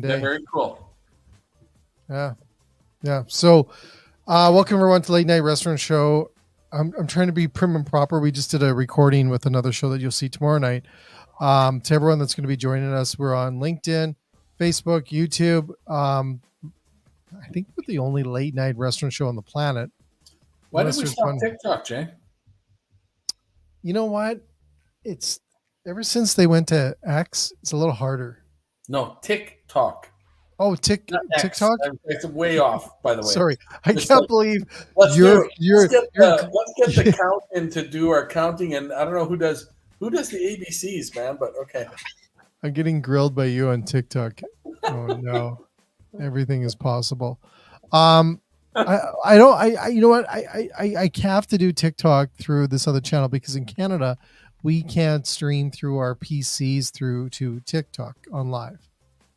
one day. Yeah, very cool. Yeah. So, welcome everyone to Late Night Restaurant Show. I'm trying to be prim and proper. We just did a recording with another show that you'll see tomorrow night. To everyone that's going to be joining us, we're on LinkedIn, Facebook, YouTube. I think we're the only late night restaurant show on the planet. Why did we stop TikTok, Jay? You know what? It's ever since they went to X, it's a little harder. No, TikTok. Oh, TikTok. It's way off, by the way. Sorry, I can't believe let's get the count in to do our counting, and I don't know who does the ABCs, man. But okay, I'm getting grilled by you on TikTok. Oh no, everything is possible. You know what? I have to do TikTok through this other channel because in Canada we can't stream through our PCs through to TikTok on live,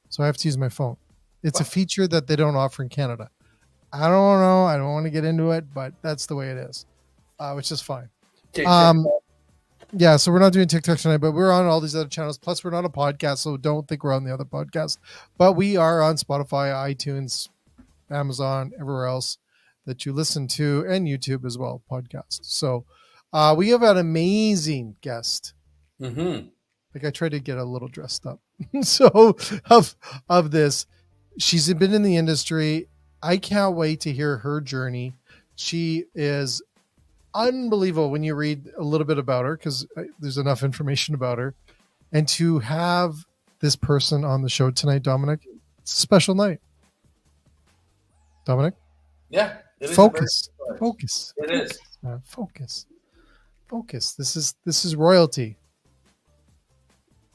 so I have to use my phone. It's a feature that they don't offer in Canada. I don't know. I don't want to get into it, but that's the way it is, which is fine. Okay, yeah, so we're not doing TikTok tonight, but we're on all these other channels. Plus, we're not a podcast, so don't think we're on the other podcast. But we are on Spotify, iTunes, Amazon, everywhere else that you listen to, and YouTube as well, podcast. So we have an amazing guest. Mm-hmm. Like I tried to get a little dressed up. So of this, she's been in the industry. I can't wait to hear her journey. She is unbelievable when you read a little bit about her because there's enough information about her. And to have this person on the show tonight, Dominic, it's a special night. Dominic? Yeah. Focus. It is. Focus. This is royalty.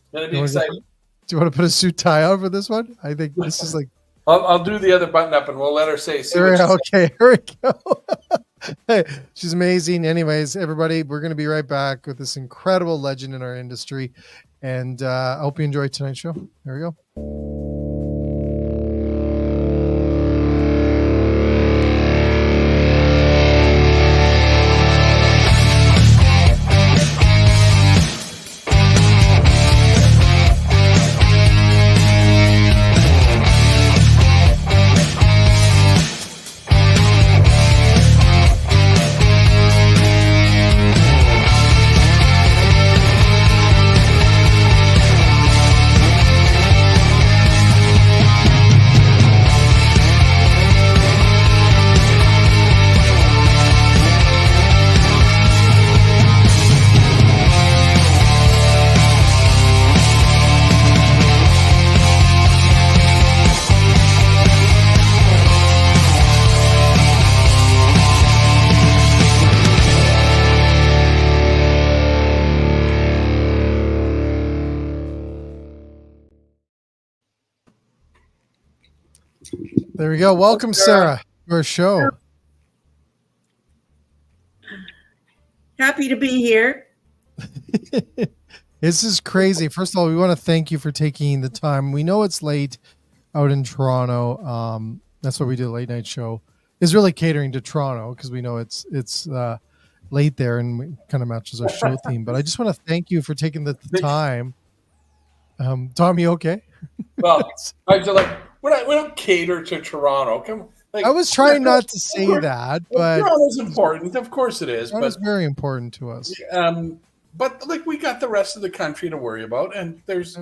It's going to be exciting. Do you want to put a suit tie on for this one? I think this is like... I'll do the other button up and we'll let her say. Okay, here we go. Hey, she's amazing. Anyways, everybody, we're going to be right back with this incredible legend in our industry. And I hope you enjoyed tonight's show. There we go. There we go. Welcome, Sara, to our show. Happy to be here. This is crazy. First of all, we want to thank you for taking the time. We know it's late out in Toronto. That's why we do a late night show. It's really catering to Toronto because we know it's late there and it kind of matches our show theme. But I just want to thank you for taking the time. Tom, you okay? Well, I feel like we don't cater to Toronto. I was trying not to say that, but Toronto's important. Of course it is. Toronto's very important to us. But like we got the rest of the country to worry about, and there's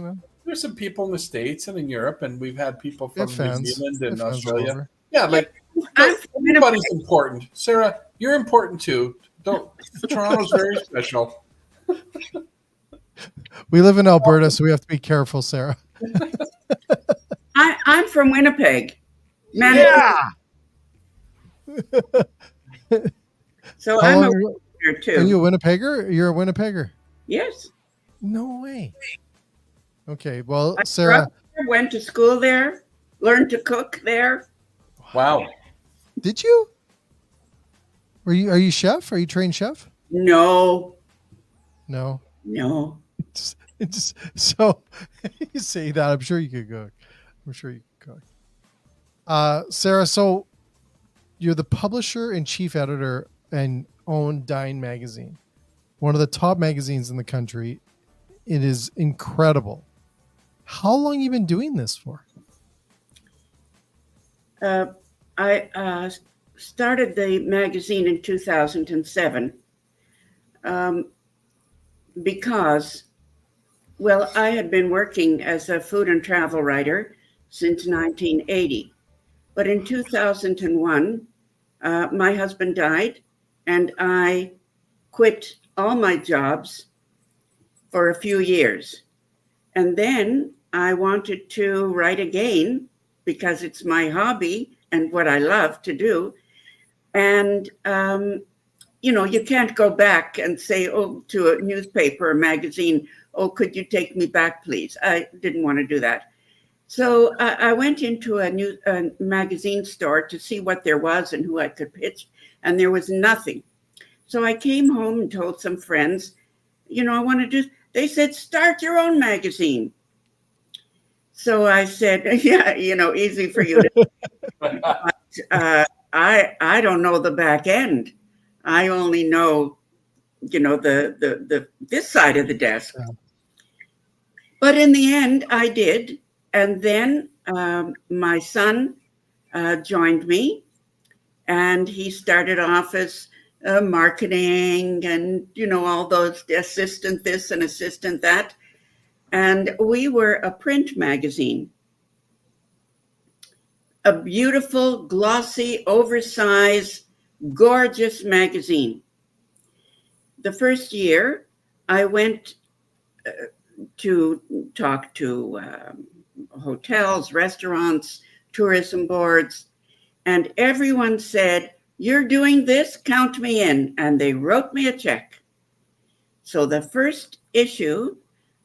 some people in the States and in Europe, and we've had people from New Zealand and Australia. Yeah, like everybody's important. Sara, you're important too. Toronto's very special. We live in Alberta, so we have to be careful, Sara. I'm from Winnipeg, Manitoba. Yeah. So I'm a Winnipegger too. Are you a Winnipegger? You're a Winnipegger? Yes. No way. Okay, well, Sara, went to school there, learned to cook there. Wow. Did you? Are you chef? Are you trained chef? No. It's so you say that. I'm sure you could cook. Sara, so you're the publisher and chief editor and own DINE magazine, one of the top magazines in the country. It is incredible. How long have you been doing this for? I started the magazine in 2007 because, well, I had been working as a food and travel writer since 1980. But in 2001, my husband died, and I quit all my jobs for a few years. And then I wanted to write again because it's my hobby and what I love to do. And, you can't go back and say, to a newspaper or magazine, could you take me back, please? I didn't want to do that. So I went into a magazine store to see what there was and who I could pitch, and there was nothing. So I came home and told some friends, I want to do. They said, start your own magazine. So I said, yeah, easy for you to. But, I don't know the back end. I only know, the this side of the desk. Yeah. But in the end, I did. And then my son joined me, and he started off as marketing and, all those assistant this and assistant that. And we were a print magazine, a beautiful, glossy, oversized, gorgeous magazine. The first year, I went to talk to hotels, restaurants, tourism boards, and everyone said, you're doing this, count me in. And they wrote me a check. So the first issue,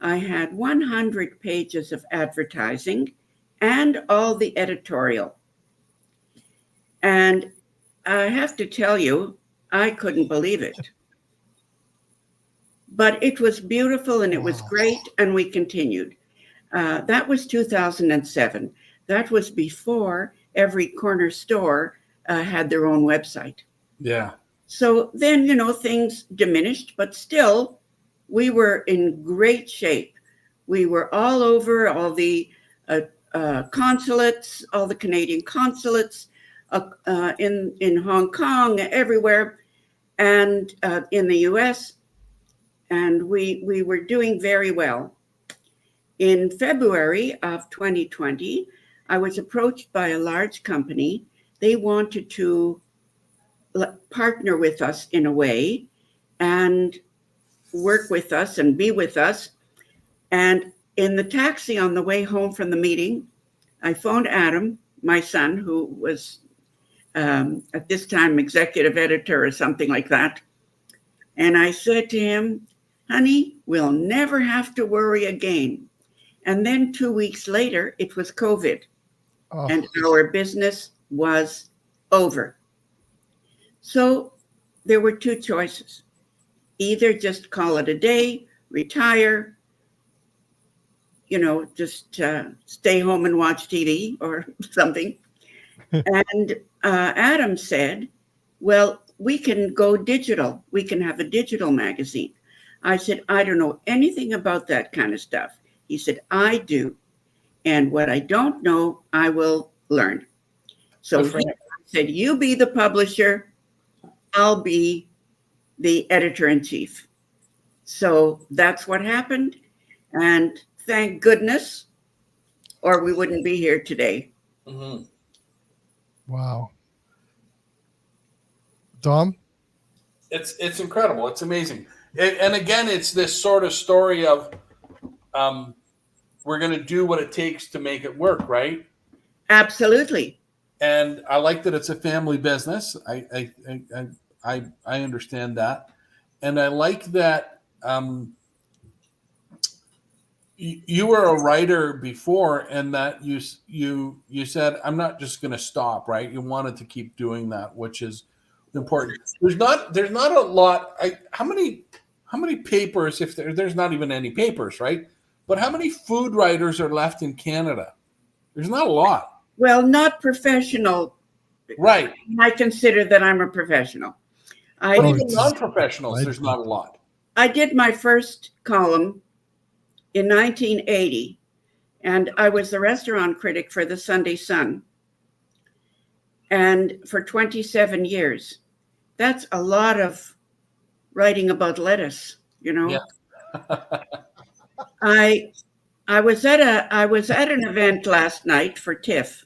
I had 100 pages of advertising and all the editorial. And I have to tell you, I couldn't believe it. But it was beautiful and it was great, and we continued. That was 2007. That was before every corner store had their own website. Yeah. So then, things diminished, but still, we were in great shape. We were all over, all the consulates, all the Canadian consulates in Hong Kong, everywhere, and in the US. And we were doing very well. In February of 2020, I was approached by a large company. They wanted to partner with us in a way and work with us and be with us. And in the taxi on the way home from the meeting, I phoned Adam, my son, who was at this time executive editor or something like that. And I said to him, honey, we'll never have to worry again. And then 2 weeks later, it was COVID, and our business was over. So there were two choices. Either just call it a day, retire, just stay home and watch TV or something. And Adam said, well, we can go digital. We can have a digital magazine. I said, I don't know anything about that kind of stuff. He said, I do. And what I don't know, I will learn. So he said, you be the publisher. I'll be the editor-in-chief. So that's what happened. And thank goodness, or we wouldn't be here today. Mm-hmm. Wow. Dom? It's incredible. It's amazing. And again, it's this sort of story of we're going to do what it takes to make it work, right? Absolutely. And I like that it's a family business. I understand that, and I like that you were a writer before, and that you said, I'm not just going to stop, right? You wanted to keep doing that, which is important. There's not a lot. How many papers, if there's not even any papers, right? But how many food writers are left in Canada? There's not a lot. Well, not professional. Right. I consider that I'm a professional. But even non-professionals, there's not a lot. I did my first column in 1980, and I was the restaurant critic for the Sunday Sun. And for 27 years, that's a lot of writing about lettuce, you know. Yeah. I was at an event last night for TIFF,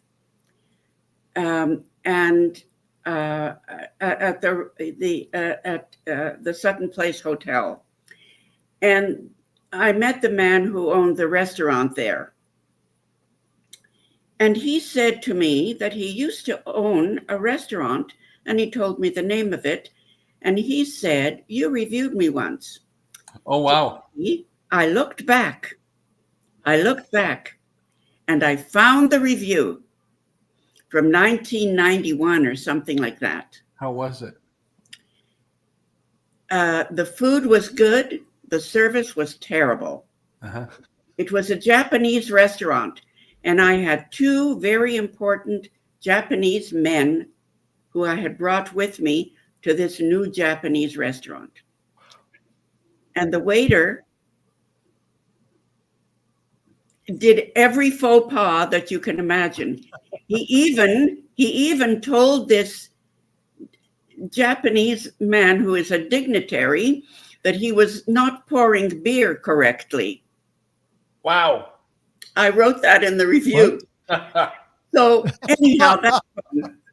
and at the Sutton Place Hotel, and I met the man who owned the restaurant there. And he said to me that he used to own a restaurant, and he told me the name of it. And he said, "You reviewed me once." Oh, wow. I looked back, and I found the review from 1991 or something like that. How was it? The food was good. The service was terrible. Uh-huh. It was a Japanese restaurant, and I had two very important Japanese men who I had brought with me to this new Japanese restaurant. And the waiter did every faux pas that you can imagine. He even told this Japanese man who is a dignitary that he was not pouring beer correctly. Wow. I wrote that in the review. So anyhow,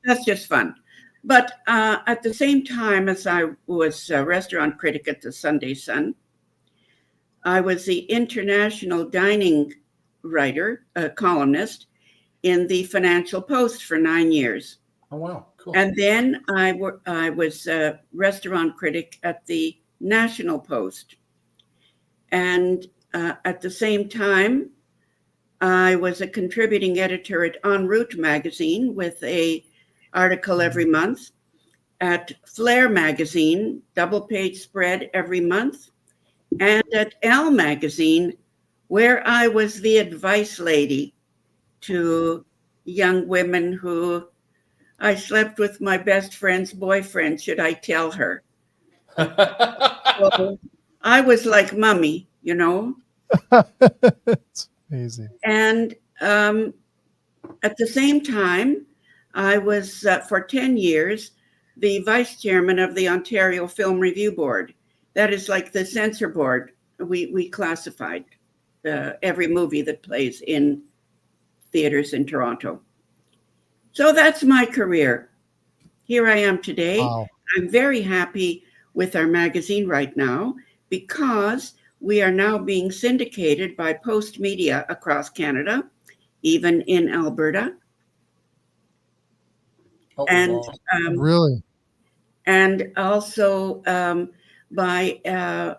that's just fun. But at the same time as I was a restaurant critic at the Sunday Sun, I was the international dining writer, columnist in the Financial Post for 9 years. Oh, wow. Cool. And then I was a restaurant critic at the National Post. And at the same time, I was a contributing editor at En Route magazine with a article every month, at Flair magazine, double page spread every month, and at Elle magazine, where I was the advice lady to young women who I slept with my best friend's boyfriend, should I tell her? So I was like Mummy, you know. It's amazing. And at the same time, I was, for 10 years, the vice chairman of the Ontario Film Review Board. That is like the censor board. We classified every movie that plays in theaters in Toronto. So that's my career. Here I am today. Wow. I'm very happy with our magazine right now because we are now being syndicated by Post Media across Canada, even in Alberta. Oh, and wow. Really? And also by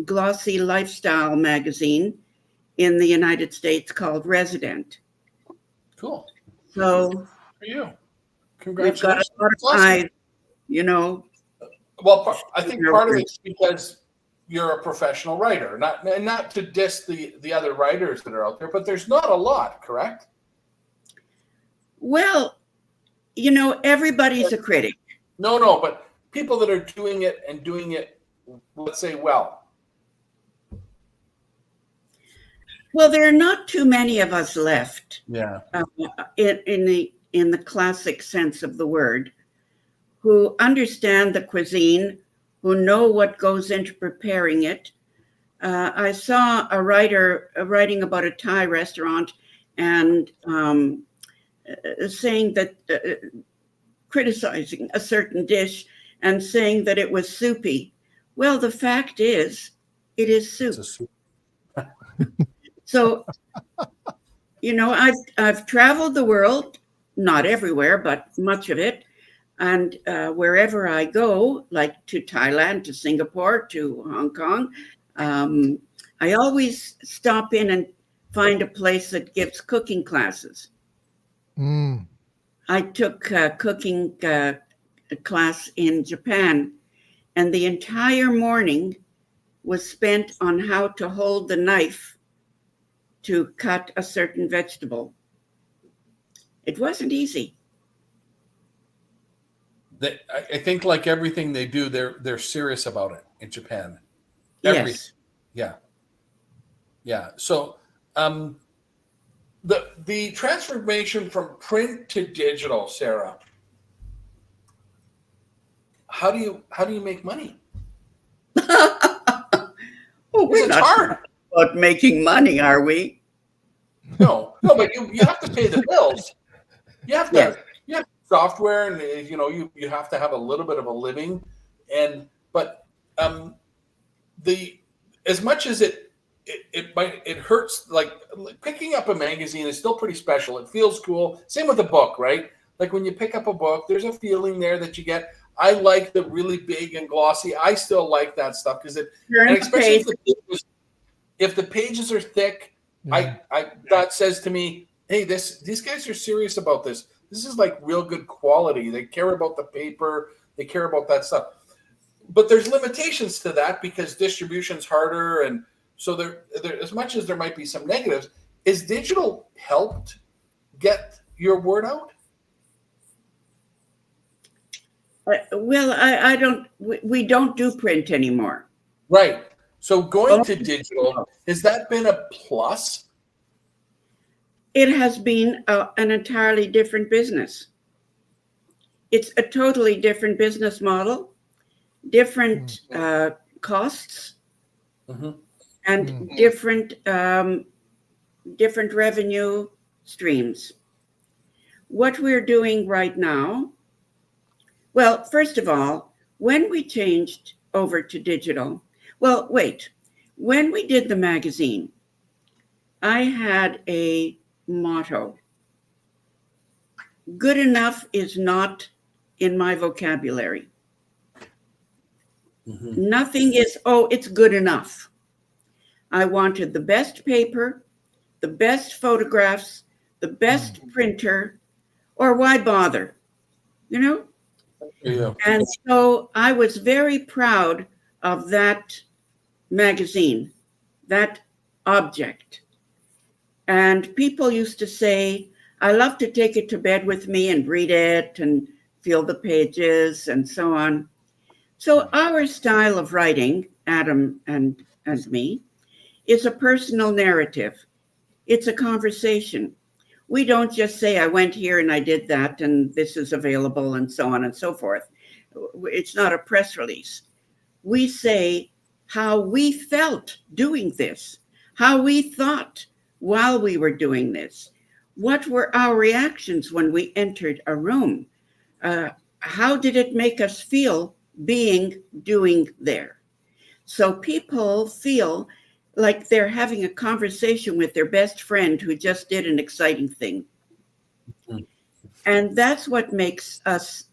glossy lifestyle magazine in the United States called Resident. Cool. So for you. We've got Congratulations. a lot of pride, you know. Well, I think part of it's because you're a professional writer, not to diss the other writers that are out there, but there's not a lot, correct? Well, you know, everybody's a critic. No, but people that are doing it and doing it, let's say, well. Well, there are not too many of us left. Yeah. In the classic sense of the word, who understand the cuisine, who know what goes into preparing it. I saw a writer writing about a Thai restaurant and saying that, criticizing a certain dish and saying that it was soupy. Well, the fact is, it is soup. It's a soup. So, you know, I've traveled the world, not everywhere, but much of it. And wherever I go, like to Thailand, to Singapore, to Hong Kong, I always stop in and find a place that gives cooking classes. Mm. I took a cooking class in Japan, and the entire morning was spent on how to hold the knife to cut a certain vegetable. It wasn't easy. I think, like everything they do, they're serious about it in Japan. Yes. Yeah. So, the transformation from print to digital, Sarah. How do you make money? Well, we're not hard about making money, are we? No, but you have to pay the bills. You have to you have software, and you have to have a little bit of a living, but as much as it hurts, like picking up a magazine is still pretty special. It feels cool. Same with a book, right? Like when you pick up a book, there's a feeling there that you get. I like the really big and glossy. I still like that stuff because especially if the pages are thick, that says to me, hey, these guys are serious about this. This is like real good quality. They care about the paper. They care about that stuff. But there's limitations to that because distribution's harder, and so there as much as there might be some negatives, is digital helped get your word out? Well, I don't. We don't do print anymore. Right. So going to digital, has that been a plus? It has been an entirely different business. It's a totally different business model, different costs, and different revenue streams. What we're doing right now, well, first of all, when we changed over to digital, when we did the magazine, I had a motto. Good enough is not in my vocabulary. Nothing is, it's good enough. I wanted the best paper, the best photographs, the best printer, or why bother? Yeah. And so I was very proud of that magazine, that object. And people used to say, I love to take it to bed with me and read it and feel the pages and so on. So our style of writing, Adam and me, is a personal narrative. It's a conversation. We don't just say, I went here and I did that and this is available and so on and so forth. It's not a press release. We say how we felt doing this, how we thought while we were doing this. What were our reactions when we entered a room? How did it make us feel doing there? So people feel like they're having a conversation with their best friend who just did an exciting thing. And that's what makes us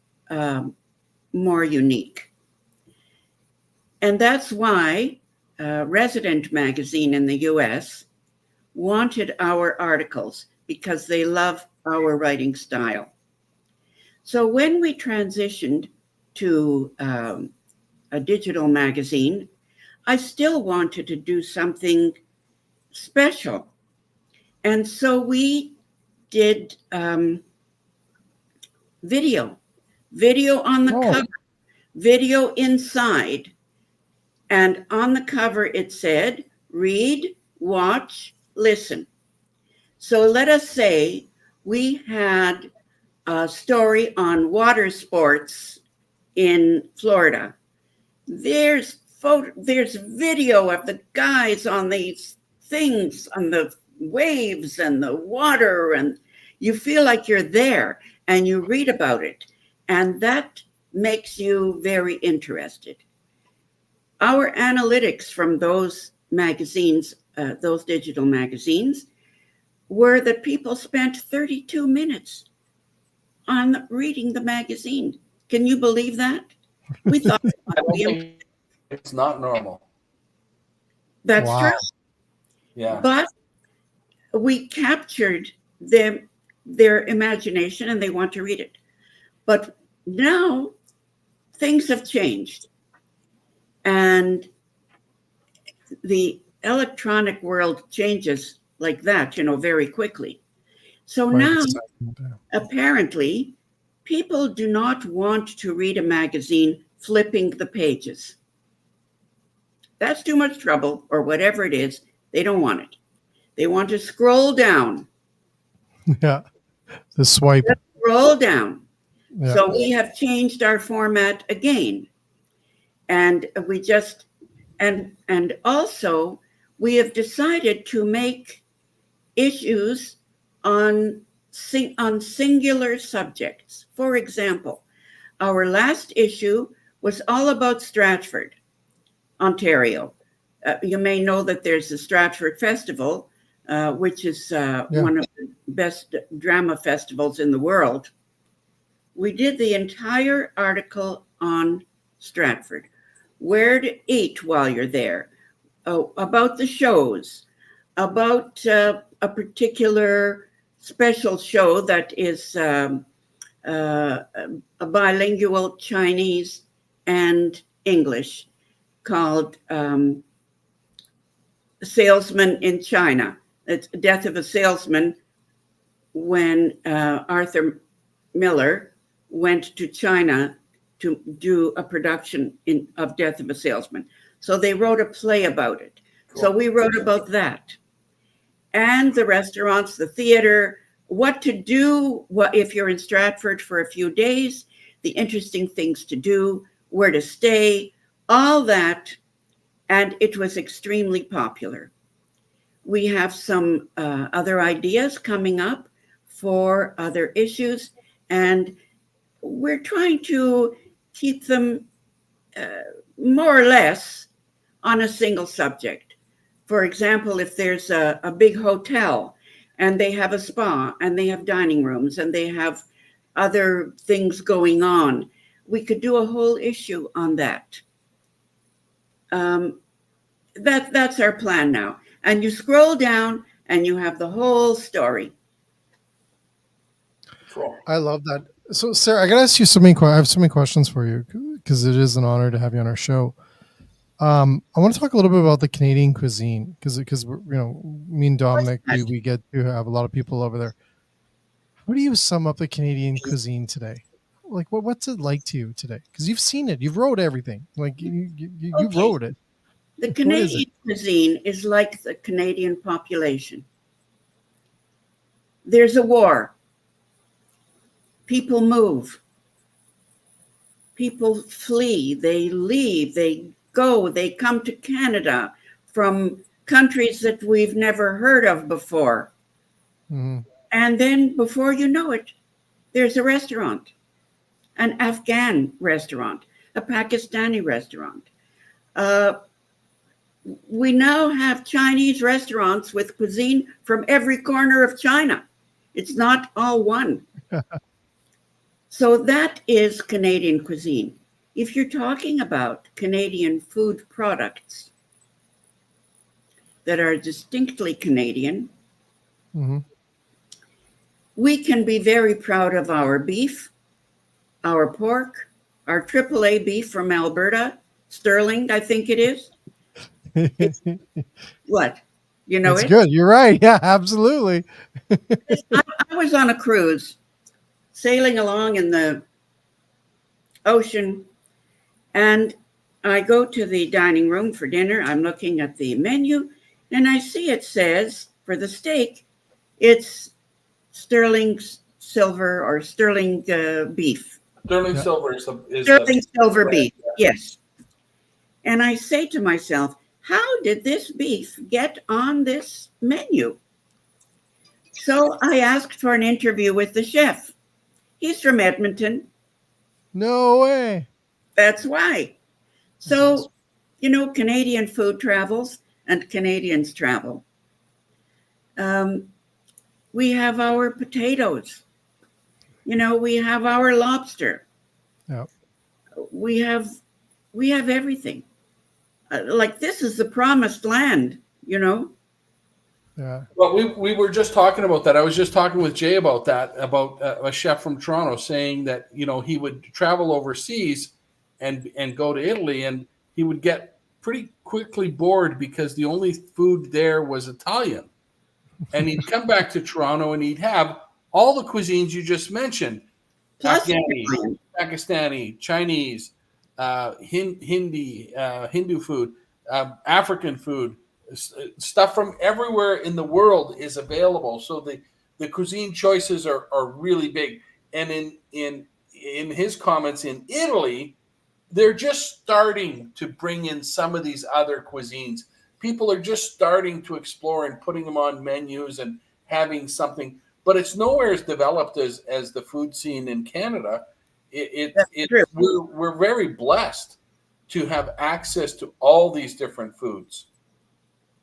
more unique. And that's why Resident Magazine in the US wanted our articles because they love our writing style. So when we transitioned to a digital magazine, I still wanted to do something special. And so we did video on the cover, video inside. And on the cover, it said, read, watch, listen. So let us say we had a story on water sports in Florida. There's video of the guys on these things, on the waves and the water, and you feel like you're there and you read about it. And that makes you very interested. Our analytics from those magazines, those digital magazines, were that people spent 32 minutes on reading the magazine. Can you believe that? We thought it's not normal. That's true. Yeah. But we captured their imagination and they want to read it. But now things have changed. And the electronic world changes like that, very quickly. So now, apparently, people do not want to read a magazine flipping the pages. That's too much trouble, or whatever it is. They don't want it. They want to scroll down Yeah. The swipe. Scroll down. Yeah. So we have changed our format again. And we just, and also we have decided to make issues on singular subjects. For example, our last issue was all about Stratford, Ontario. You may know that there's the Stratford Festival, which is one of the best drama festivals in the world. We did the entire article on Stratford, where to eat while you're there, about the shows, about a particular special show that is a bilingual Chinese and English called Salesman in China. It's Death of a Salesman, when Arthur Miller went to China to do a production of Death of a Salesman. So they wrote a play about it. Cool. So we wrote about that. And the restaurants, the theater, what to do if you're in Stratford for a few days, the interesting things to do, where to stay, all that. And it was extremely popular. We have some other ideas coming up for other issues, and we're trying to keep them more or less on a single subject. For example, if there's a big hotel and they have a spa and they have dining rooms and they have other things going on, we could do a whole issue on that. That's our plan now. And you scroll down and you have the whole story. Cool. I love that. So, Sarah, I got to ask you I have so many questions for you because it is an honor to have you on our show. I want to talk a little bit about the Canadian cuisine because me and Dominic, we get to have a lot of people over there. How do you sum up the Canadian cuisine today? Like, what's it like to you today? Because you've seen it, you've wrote everything. Like you wrote it. The Canadian cuisine is like the Canadian population. There's a war. People move. People flee. They leave. They go. They come to Canada from countries that we've never heard of before. Mm-hmm. And then before you know it, there's a restaurant, an Afghan restaurant, a Pakistani restaurant. We now have Chinese restaurants with cuisine from every corner of China. It's not all one. So that is Canadian cuisine. If you're talking about Canadian food products that are distinctly Canadian, mm-hmm. we can be very proud of our beef, our pork, our AAA beef from Alberta, Sterling, I think it is. What? You know it's good. You're right. Yeah, absolutely. I was on a cruise sailing along in the ocean, and I go to the dining room for dinner. I'm looking at the menu, and I see it says for the steak, it's Sterling silver or Sterling beef. Sterling silver is Sterling silver beef, yes. And I say to myself, how did this beef get on this menu? So I asked for an interview with the chef. He's from Edmonton. No way. That's why. So, Canadian food travels and Canadians travel. We have our potatoes. We have our lobster. Yep. We have everything. Like this is the promised land, Yeah. Well, we were just talking about that. I was just talking with Jay about that, about a chef from Toronto saying that, he would travel overseas and go to Italy, and he would get pretty quickly bored because the only food there was Italian. And he'd come back to Toronto and he'd have all the cuisines you just mentioned. Afghani, Pakistani, Chinese, Hindu food, African food, stuff from everywhere in the world is available. So the the cuisine choices are really big. And in his comments, in Italy, they're just starting to bring in some of these other cuisines. People are just starting to explore and putting them on menus and having something, but it's nowhere as developed as the food scene in Canada. We're very blessed to have access to all these different foods.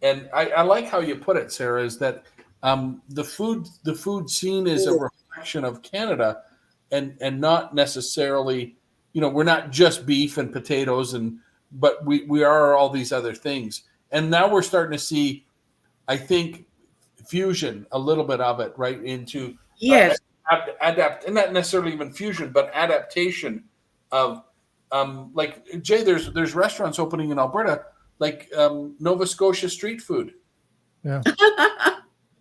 And I like how you put it, Sarah, is that the food scene is a reflection of Canada, and not necessarily, we're not just beef and potatoes, but we are all these other things. And now we're starting to see, I think, fusion, a little bit of it, right, into and not necessarily even fusion, but adaptation of like, Jay, there's restaurants opening in Alberta, like Nova Scotia street food. Yeah.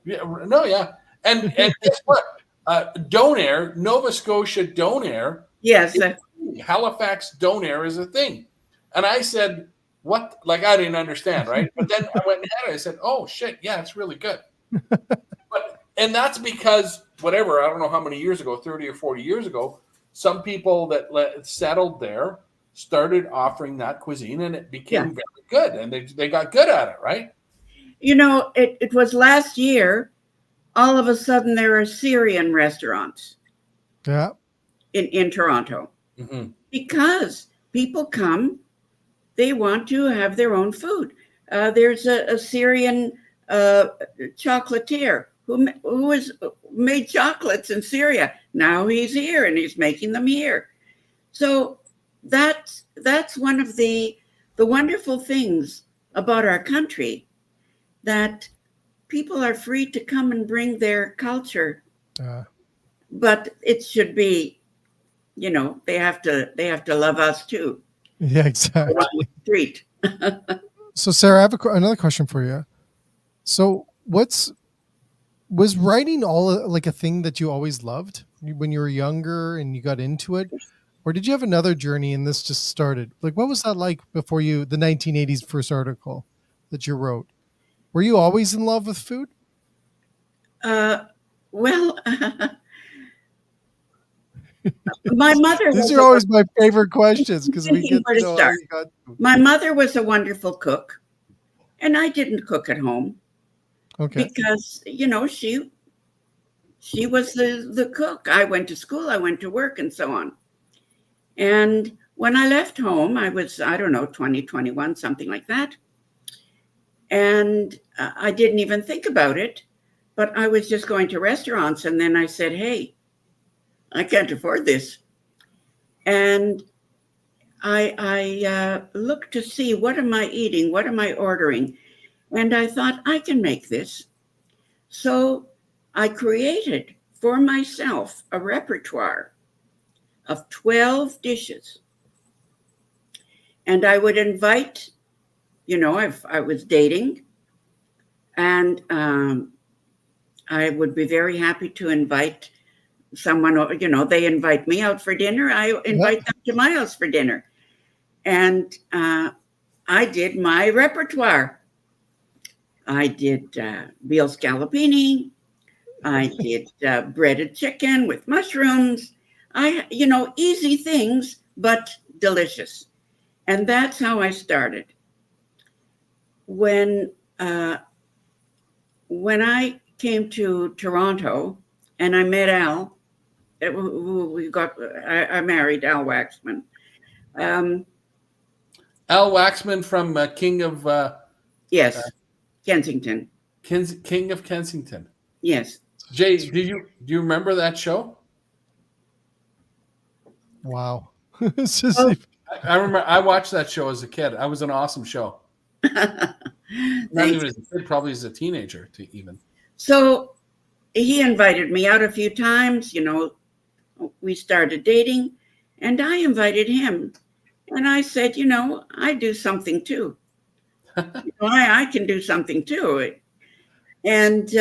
Yeah. And guess what? Donair, Nova Scotia Donair. Yes. Halifax Donair is a thing. And I said, what? Like, I didn't understand, right? But then I went and had it. I said, oh, shit, yeah, it's really good. And that's because, whatever, I don't know how many years ago, 30 or 40 years ago, some people that settled there started offering that cuisine, and it became very good. And they got good at it, right? It was last year, all of a sudden there are Syrian restaurants in Toronto. Mm-hmm. Because people come, they want to have their own food. There's a Syrian chocolatier who has made chocolates in Syria. Now he's here and he's making them here. So that's one of the wonderful things about our country, that people are free to come and bring their culture. But it should be, they have to love us too. Yeah, exactly. Treat. So, Sarah, I have another question for you. So, was writing all like a thing that you always loved when you were younger and you got into it, or did you have another journey and this just started? Like, what was that like before the 1980s first article that you wrote? Were you always in love with food? Well. My mother. These are always my favorite questions because we get to know how you got. My mother was a wonderful cook, and I didn't cook at home. Okay. Because she was the cook. I went to school, I went to work, and so on. And when I left home, I was 20, 21, something like that. And I didn't even think about it, but I was just going to restaurants, and then I said, hey, I can't afford this. And I looked to see, what am I eating? What am I ordering? And I thought, I can make this. So I created for myself a repertoire of 12 dishes. And I would invite, I was dating, and I would be very happy to invite someone, they invite me out for dinner. I invite them to my house for dinner. And I did my repertoire. I did veal scallopini. I did breaded chicken with mushrooms. Easy things, but delicious. And that's how I started. When I came to Toronto and I met Al, I married Al Waxman. Al Waxman from King of Kensington. King of Kensington. Yes. Jay, do you remember that show? Wow. I remember. I watched that show as a kid. It was an awesome show. Not even as a kid, probably as a teenager, even. So he invited me out a few times. We started dating, and I invited him. And I said, I do something too. I can do something too. And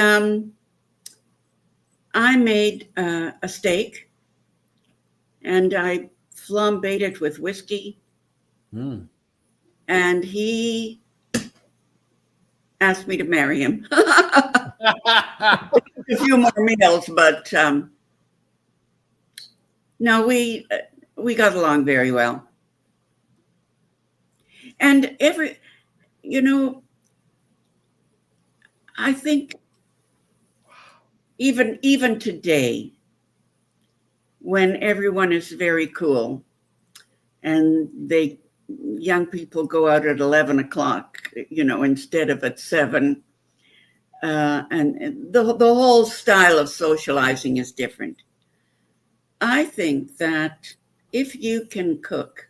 I made a steak, and I flambéed it with whiskey. Mm. And he asked me to marry him. a few more meals, but no, we got along very well. And I think even today, when everyone is very cool and young people go out at 11 o'clock, instead of at 7, and the whole style of socializing is different. I think that if you can cook,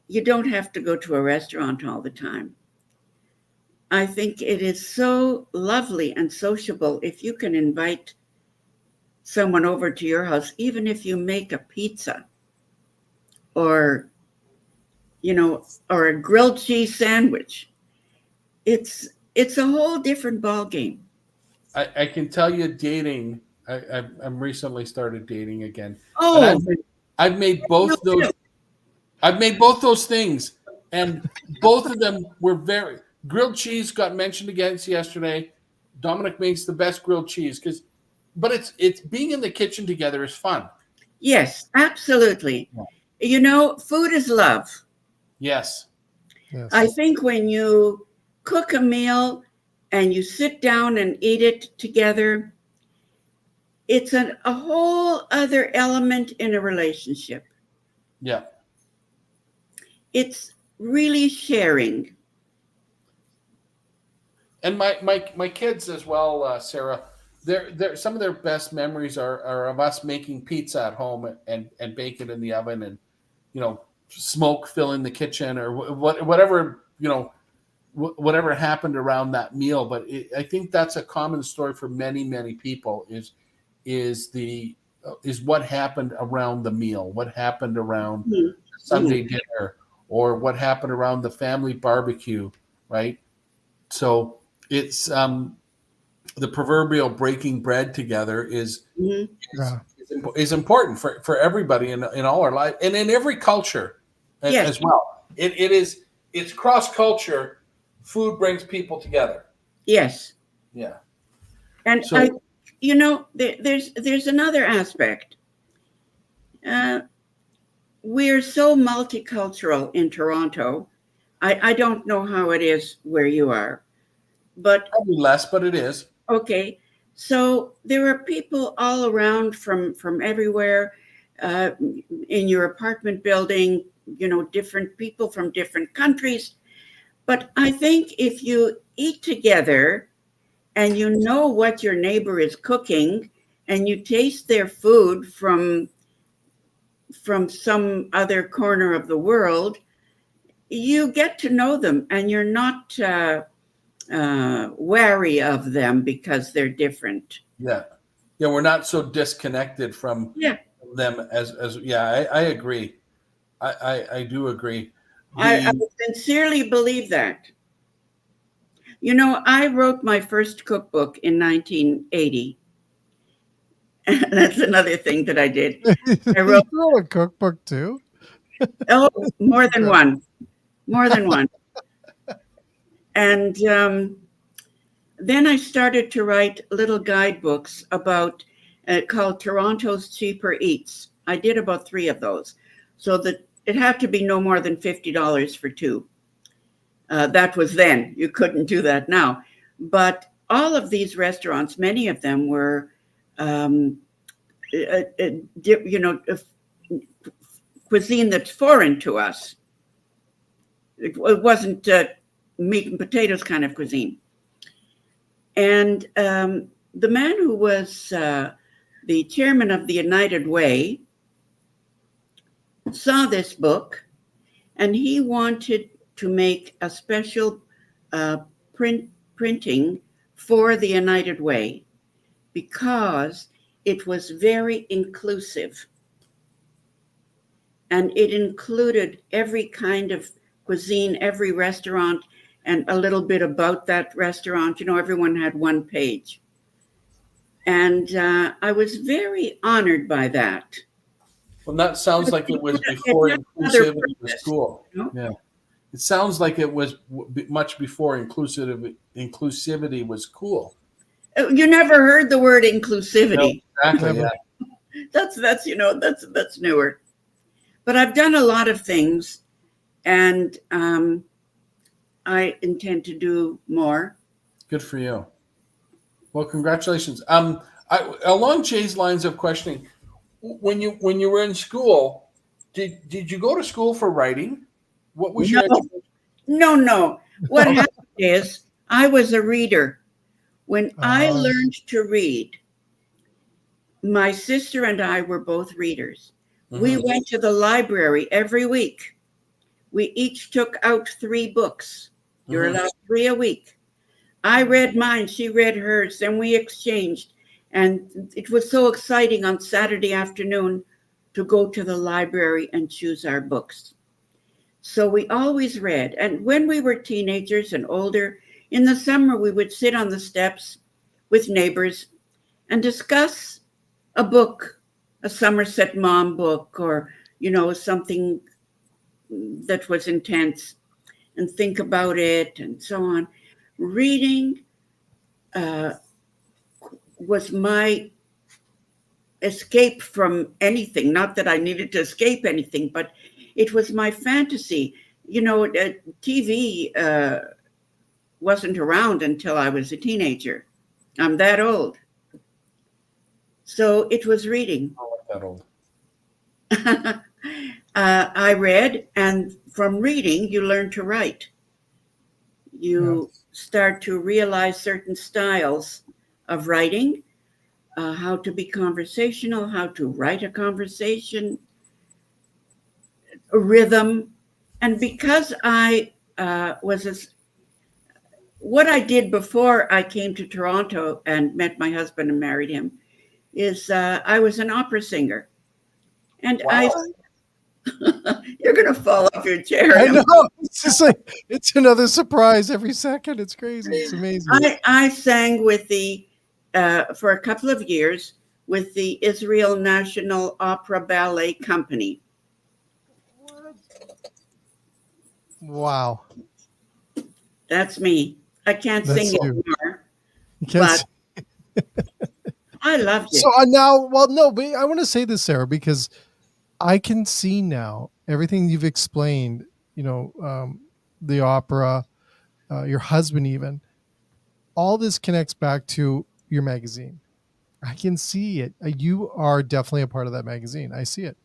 you don't have to go to a restaurant all the time. I think it is so lovely and sociable if you can invite someone over to your house, even if you make a pizza or a grilled cheese sandwich. It's a whole different ballgame. I can tell you, dating. I'm recently started dating again. Oh, I've made both those. I've made both those things, and both of them were very. Grilled cheese got mentioned again yesterday. Dominic makes the best grilled cheese but it's being in the kitchen together is fun. Yes, absolutely. Yeah. Food is love. Yes. I think when you cook a meal and you sit down and eat it together, it's a whole other element in a relationship. Yeah. It's really sharing. And my kids as well, Sarah. Some of their best memories are of us making pizza at home and bake it in the oven and smoke filling the kitchen or whatever whatever happened around that meal. But I think that's a common story for many people is what happened around the meal, what happened around Sunday dinner, or what happened around the family barbecue, right? So it's the proverbial breaking bread together is important for everybody in all our life and in every culture as well. It's cross culture. Food brings people together. Yes. Yeah. And so, there's another aspect. We're so multicultural in Toronto. I don't know how it is where you are, but probably less, but it is. Okay. So there are people all around from everywhere in your apartment building, different people from different countries. But I think if you eat together and you know what your neighbor is cooking and you taste their food from some other corner of the world, you get to know them and you're not wary of them because they're different. Yeah. We're not so disconnected from them as I agree. I do agree. I sincerely believe that. I wrote my first cookbook in 1980. That's another thing that I did. I wrote a cookbook too. Oh, more than one. And then I started to write little guidebooks about called Toronto's Cheaper Eats. I did about 3 of those, so that it had to be no more than $50 for 2. That was then. You couldn't do that now. But all of these restaurants, many of them were, cuisine that's foreign to us. It wasn't meat and potatoes kind of cuisine. And the man who was the chairman of the United Way saw this book, and he wanted to make a special printing for the United Way because it was very inclusive. And it included every kind of cuisine, every restaurant, and a little bit about that restaurant. Everyone had one page. And I was very honored by that. Well, that sounds like it was before inclusivity was cool. Yeah. It sounds like it was much before inclusivity was cool. You never heard the word inclusivity. No, exactly. Yeah. That's newer. But I've done a lot of things, and I intend to do more. Good for you. Well, congratulations. Along Jay's lines of questioning, when you were in school, did you go to school for writing? What was your education? No. What happened is I was a reader. When I learned to read, my sister and I were both readers. Mm-hmm. We went to the library every week. We each took out 3 books. You're allowed 3 a week. I read mine, she read hers, then we exchanged. And it was so exciting on Saturday afternoon to go to the library and choose our books. So we always read. And when we were teenagers and older, in the summer, we would sit on the steps with neighbors and discuss a book, a Somerset Maugham book, or, something that was intense, and think about it and so on. Reading was my escape from anything. Not that I needed to escape anything, but it was my fantasy. TV wasn't around until I was a teenager. I'm that old. So it was reading. I'm that old. I read, and from reading, you learn to write. You start to realize certain styles of writing, how to be conversational, how to write a conversation, a rhythm. And because I what I did before I came to Toronto and met my husband and married him is I was an opera singer. And you're going to fall off your chair. I know. It's just like, it's another surprise every second. It's crazy. It's amazing. I sang with for a couple of years with the Israel National Opera Ballet Company. Wow. That's me. I can't sing anymore. But I loved it. So now, but I want to say this, Sarah, because I can see now everything you've explained, the opera, your husband, even all this connects back to your magazine. I can see it. You are definitely a part of that magazine. I see it.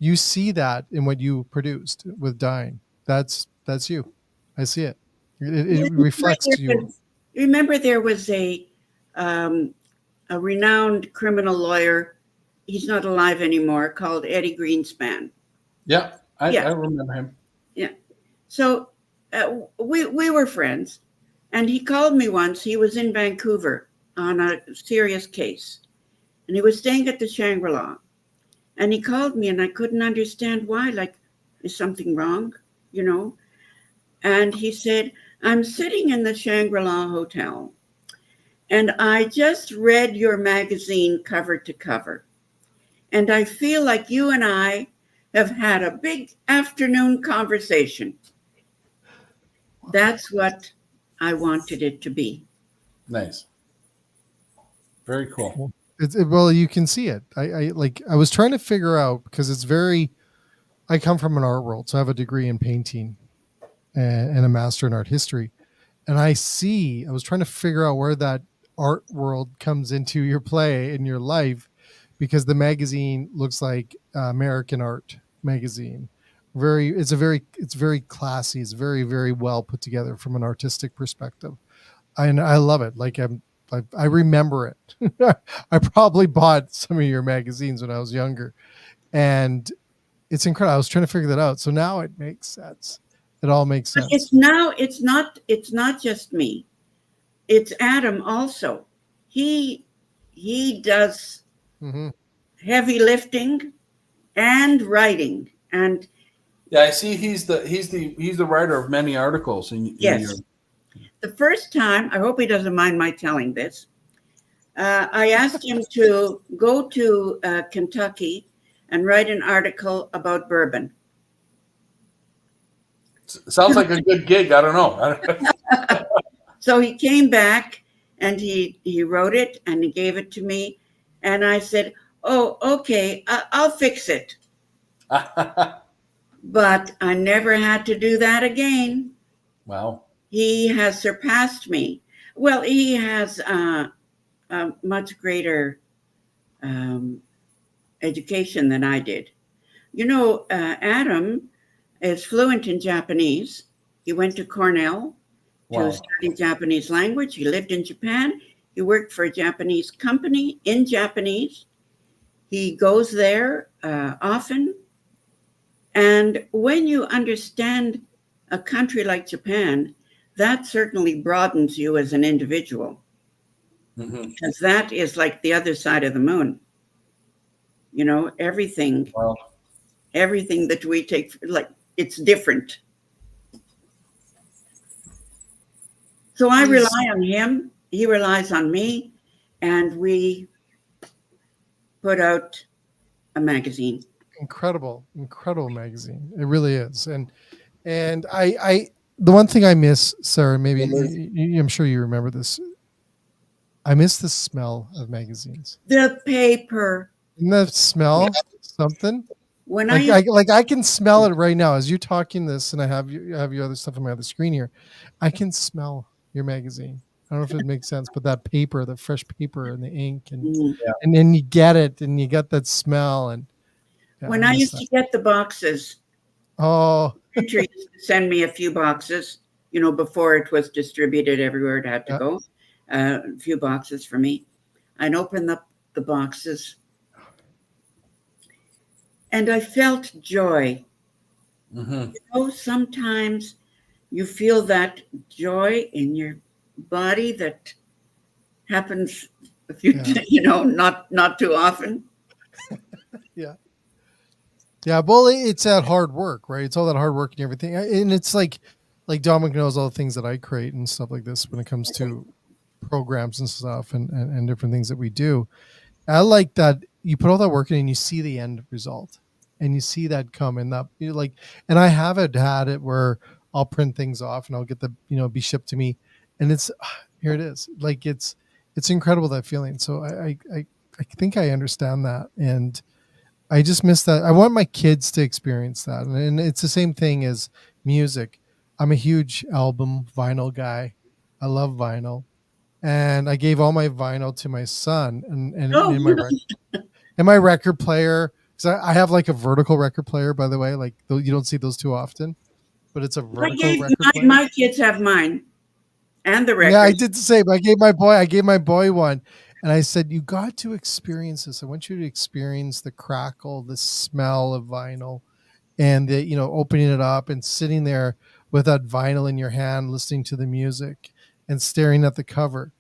You see that in what you produced with DINE. That's you. I see it. It reflects you. Remember, there was a renowned criminal lawyer. He's not alive anymore, called Eddie Greenspan. Yeah, I remember him. Yeah. So we were friends, and he called me once. He was in Vancouver on a serious case, and he was staying at the Shangri-La. And he called me, and I couldn't understand why. Like, is something wrong? And he said, I'm sitting in the Shangri-La Hotel, and I just read your magazine cover to cover. And I feel like you and I have had a big afternoon conversation. That's what I wanted it to be. Nice. Very cool. Well, you can see it. I was trying to figure out, because I come from an art world, so I have a degree in painting and a master in art history. And I was trying to figure out where that art world comes into your play in your life, because the magazine looks like American art magazine. It's very classy. It's very, very well put together from an artistic perspective. And I love it. I remember it. I probably bought some of your magazines when I was younger, and it's incredible. I was trying to figure that out. So now it makes sense. It all makes sense. It's not just me. It's Adam also. He does heavy lifting and writing. And yeah, I see he's the writer of many articles in yes. The first time, I hope he doesn't mind my telling this, I asked him to go to Kentucky and write an article about bourbon. Sounds like a good gig. I don't know. So he came back, And he wrote it and he gave it to me. And I said, oh, okay, I'll fix it. But I never had to do that again. Wow. He has surpassed me. Well, he has a much greater education than I did. You know, Adam is fluent in Japanese. He went to Cornell to study Japanese language. He lived in Japan. He worked for a Japanese company in Japanese. He goes there often. And when you understand a country like Japan, that certainly broadens you as an individual. Because that is like the other side of the moon. You know, everything that we take, like, it's different. So I rely on him. He relies on me. And we put out a magazine. Incredible magazine. It really is. And I the one thing I miss, Sarah, maybe I'm sure you remember this. I miss the smell of magazines. The paper. Isn't that smell something? When I can smell it right now as you're talking this, and I have your other stuff on my other screen here. I can smell your magazine. I don't know if it makes sense, but that paper, the fresh paper and the ink, and then you get it, and you get that smell. And when I used to get the boxes, printer used to send me a few boxes. You know, before it was distributed everywhere, it had to go. A few boxes for me. I'd open up the boxes, and I felt joy. You know, sometimes you feel that joy in your body that happens a few, you know, not too often. Yeah, well, it's that hard work, right? It's all that hard work and everything, and it's like Dominic knows all the things that I create and stuff like this when it comes to programs and stuff and different things that we do. I like that you put all that work in and you see the end result, and you see that come and that like. And I haven't had it where I'll print things off and I'll get the be shipped to me, and it's here it is. Like it's incredible, that feeling. So I think I understand that, and I just miss that. I want my kids to experience that. And it's the same thing as music. I'm a huge album vinyl guy. I love vinyl. And I gave all my vinyl to my son and in my record player. Because I have like a vertical record player, by the way. Like you don't see those too often. But it's a vertical record player. My kids have mine. And the record. Yeah, I did the same. I gave my boy one. And I said, you got to experience this. I want you to experience the crackle, the smell of vinyl, and the, opening it up and sitting there with that vinyl in your hand, listening to the music and staring at the cover.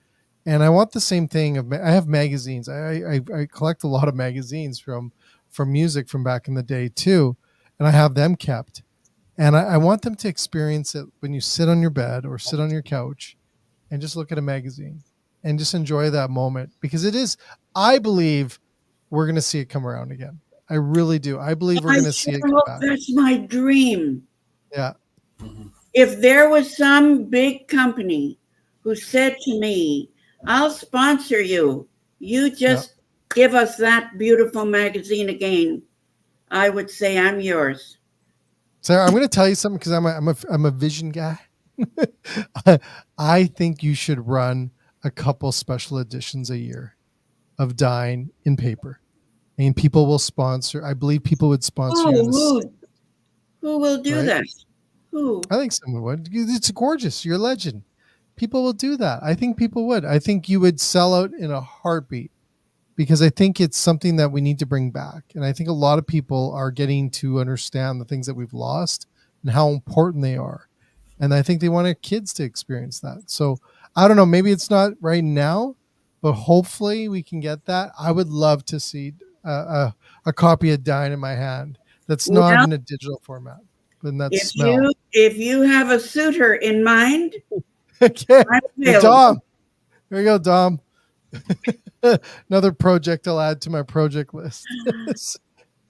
And I want the same thing. I have magazines. I collect a lot of magazines from music from back in the day too. And I have them kept. And I want them to experience it when you sit on your bed or sit on your couch and just look at a magazine. And just enjoy that moment, because it is, I believe we're going to see it come around again. I really do. I believe we're going to see it come back. That's my dream. Yeah. If there was some big company who said to me, I'll sponsor you, you just give us that beautiful magazine again, I would say I'm yours. Sarah, I'm going to tell you something, because I'm a vision guy. I think you should run a couple special editions a year of DINE in paper, and people will sponsor. I believe people would sponsor you. Who will do that? Who? I think someone would. It's gorgeous. You're a legend. People will do that. I think people would. I think you would sell out in a heartbeat, because I think it's something that we need to bring back. And I think a lot of people are getting to understand the things that we've lost and how important they are. And I think they want their kids to experience that. So I don't know, maybe it's not right now, but hopefully we can get that. I would love to see a copy of DINE in my hand that's not in a digital format, but in that smell. If you have a suitor in mind, okay. Hey, Dom. There you go, Dom. Another project I'll add to my project list.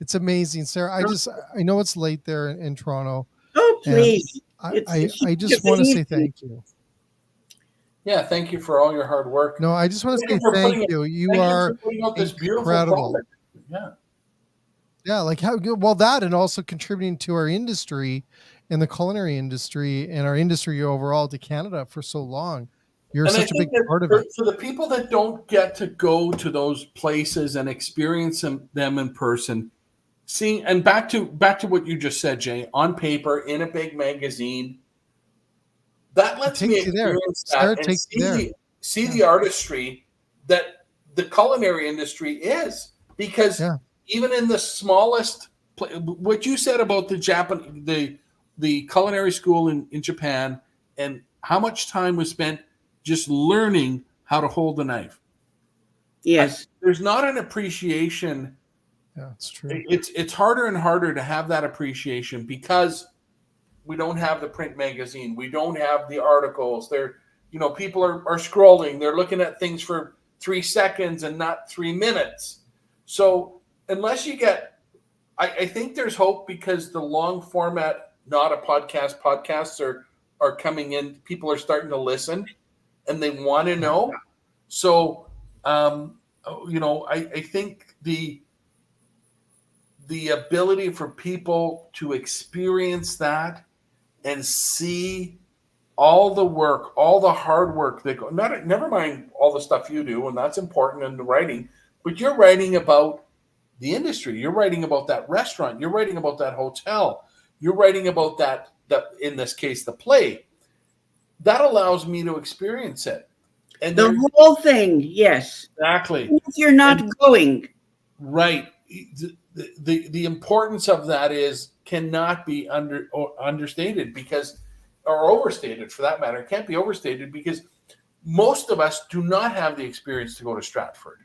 It's amazing, Sarah. I know it's late there in Toronto. Oh, please. I just want to say thank you. Yeah, thank you for all your hard work. No, I just want to say thank you. You are incredible. Yeah. Yeah, like how good. Well, that and also contributing to our industry and the culinary industry and our industry overall to Canada for so long. You're And I such a big think that part of it. for the people that don't get to go to those places and experience them in person, seeing and back to what you just said, Jay, on paper in a big magazine, that lets me experience that and see the artistry that the culinary industry is. Because even in the smallest, what you said about the culinary school in Japan and how much time was spent just learning how to hold a knife. Yes, there's not an appreciation. Yeah, it's true. It's harder and harder to have that appreciation because we don't have the print magazine. We don't have the articles. People are scrolling. They're looking at things for 3 seconds and not 3 minutes. So unless you get, I think there's hope because the long format, not a podcasts are coming in. People are starting to listen and they want to know. So, I think the ability for people to experience that and see all the work, all the hard work that go, never mind all the stuff you do, and that's important in the writing, but you're writing about the industry. You're writing about that restaurant. You're writing about that hotel. You're writing about that in this case, the play. That allows me to experience it. And the whole thing, yes. Exactly. If you're not going. Right. The importance of that cannot be understated because, or overstated for that matter. It can't be overstated because most of us do not have the experience to go to Stratford.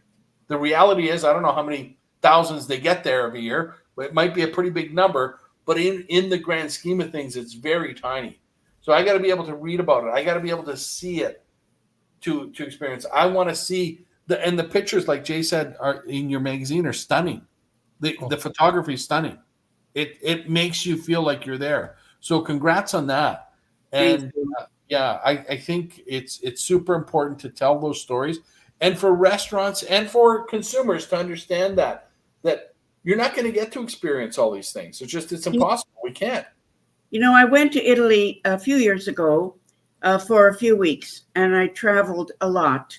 The reality is, I don't know how many thousands they get there every year, but it might be a pretty big number. But in the grand scheme of things, it's very tiny. So I got to be able to read about it. I got to be able to see it to experience. I want to see the pictures, like Jay said, are in your magazine are stunning. The photography is stunning. It makes you feel like you're there. So congrats on that. And I think it's super important to tell those stories, and for restaurants and for consumers to understand that you're not going to get to experience all these things. It's impossible. We can't. I went to Italy a few years ago for a few weeks, and I traveled a lot.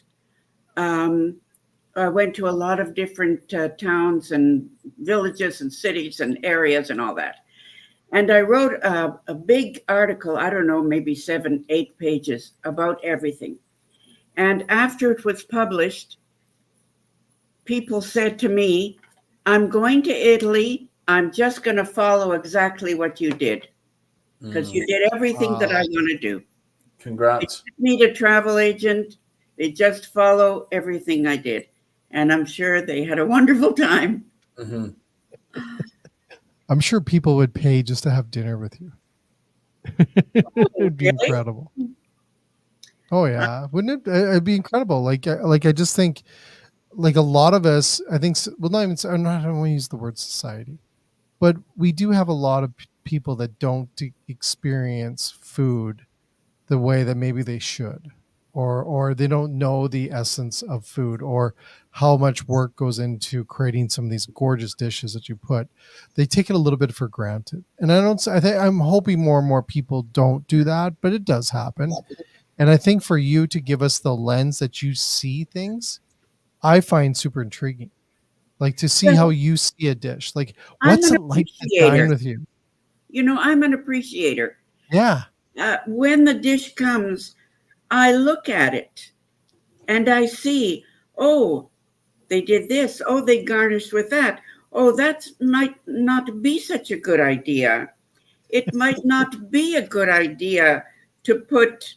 I went to a lot of different towns and villages and cities and areas and all that. And I wrote a big article, I don't know, maybe 7-8 pages about everything. And after it was published, people said to me, I'm going to Italy. I'm just going to follow exactly what you did because you did everything that I want to do. Congrats. They need a travel agent. They just follow everything I did. And I'm sure they had a wonderful time. Mm-hmm. I'm sure people would pay just to have dinner with you. It would be incredible. Oh yeah, wouldn't it? It'd be incredible. Like I just think, like a lot of us, I think. Well, not even. I don't want to use the word society, but we do have a lot of people that don't experience food the way that maybe they should, or they don't know the essence of food or how much work goes into creating some of these gorgeous dishes that you put. They take it a little bit for granted. And I'm hoping more and more people don't do that, but it does happen. And I think for you to give us the lens that you see things, I find super intriguing. Like to see how you see a dish. Like what's it like to dine with you? I'm an appreciator. Yeah. When the dish comes, I look at it and I see, oh, they did this. Oh, they garnished with that. Oh, that might not be such a good idea. It might not be a good idea to put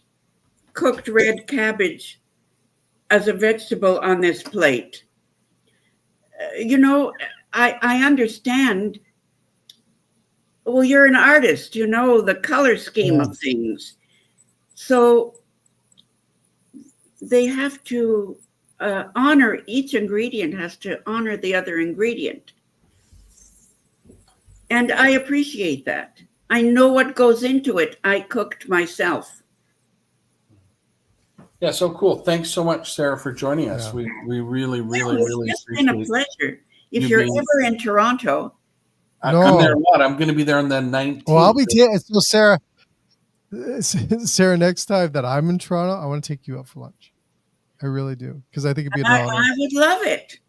cooked red cabbage as a vegetable on this plate. I understand. Well, you're an artist, the color scheme of things. So they have to honor, each ingredient has to honor the other ingredient. And I appreciate that. I know what goes into it. I cooked myself. Yeah, so cool. Thanks so much, Sarah, for joining us. Yeah. We really appreciate it's been a pleasure. If you're ever in Toronto, I'm there. What? I'm going to be there on the 19th. Well, I'll be so Sarah. Sarah, next time that I'm in Toronto, I want to take you out for lunch. I really do, because I think it'd be an honor. I would love it.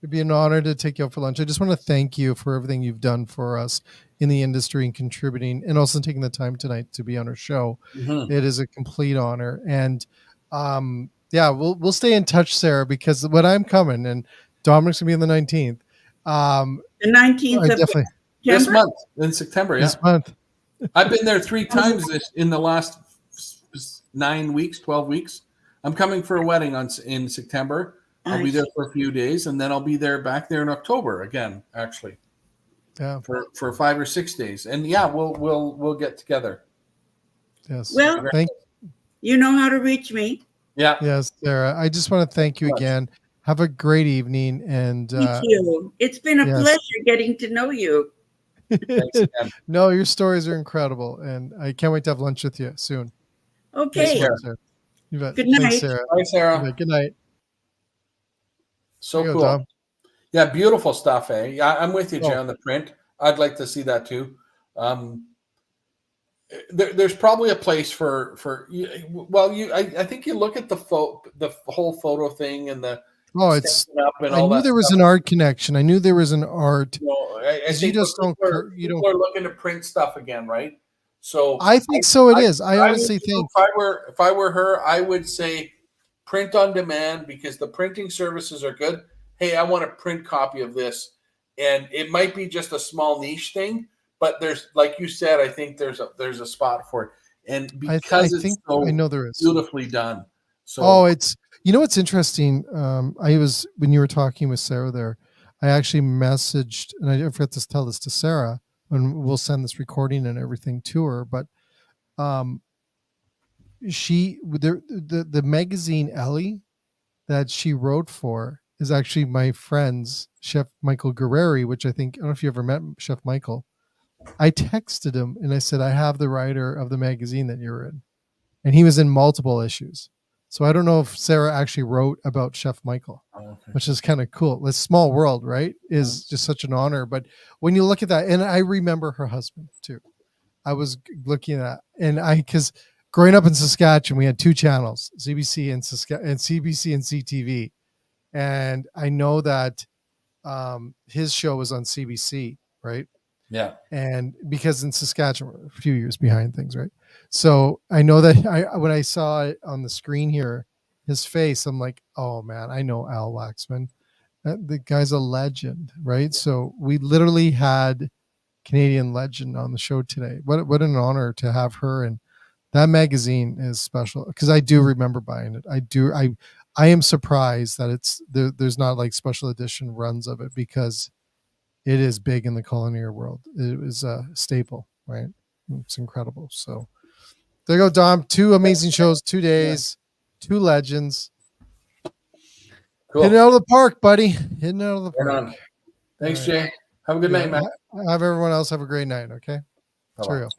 It'd be an honor to take you out for lunch. I just want to thank you for everything you've done for us in the industry and contributing, and also taking the time tonight to be on our show. Mm-hmm. It is a complete honor, and yeah, we'll stay in touch, Sarah, because when I'm coming, and Dominic's gonna be on the 19th. The 19th of definitely this month in September. This month. I've been there 3 times in the last 9 weeks, 12 weeks. I'm coming for a wedding in September. I'll be there for a few days, and then I'll be back there in October again, actually. Yeah. For 5 or 6 days. And yeah, we'll get together. Yes. Well, you know how to reach me. Yeah. Yes, Sarah. I just want to thank you again. Have a great evening, and thank you. It's been a pleasure getting to know you. Thanks, no, your stories are incredible, and I can't wait to have lunch with you soon. Okay. You bet. Good night. Thanks, Sarah. Bye, Sarah. Good night. So cool. Dom. Yeah, beautiful stuff, eh? Yeah, I'm with you, Jay, on the print. I'd like to see that too. There's probably a place for I think you look at the whole photo thing and the I knew there was an art connection. I knew there was an art. I think people are looking to print stuff again, right? So I think it is. I honestly think if I were her, I would say print on demand, because the printing services are good. Hey, I want a print copy of this, and it might be just a small niche thing, but there's, like you said, I think there's a spot for it, and because I know there is beautifully done. So it's what's interesting. When you were talking with Sarah there, I actually messaged, and I forgot to tell this to Sarah, and we'll send this recording and everything to her, but the magazine Ellie that she wrote for is actually my friend's Chef Michael Guerreri, which I don't know if you ever met Chef Michael. I texted him and I said, I have the writer of the magazine that you're in, and he was in multiple issues. So I don't know if Sarah actually wrote about Chef Michael, which is kind of cool. This small world, right, is just such an honor. But when you look at that, and I remember her husband too. I was looking at, because growing up in Saskatchewan, we had 2 channels, CBC and CBC and CTV. And I know that his show was on CBC, right? Yeah. And because in Saskatchewan, we're a few years behind things, right? So I know that when I saw it on the screen here, his face, I'm like, oh man, I know Al Waxman. The guy's a legend, right? So we literally had Canadian legend on the show today. What an honor to have her. And that magazine is special, because I do remember buying it. I am surprised that there's not like special edition runs of it, because it is big in the culinary world. It was a staple, right? It's incredible. So there you go, Dom. 2 amazing shows, 2 days, 2 legends. Cool. Hitting out of the park, buddy. Hitting out of the park. Thanks, Jay. Have a good night, man. Have everyone else have a great night, okay? Cheerio.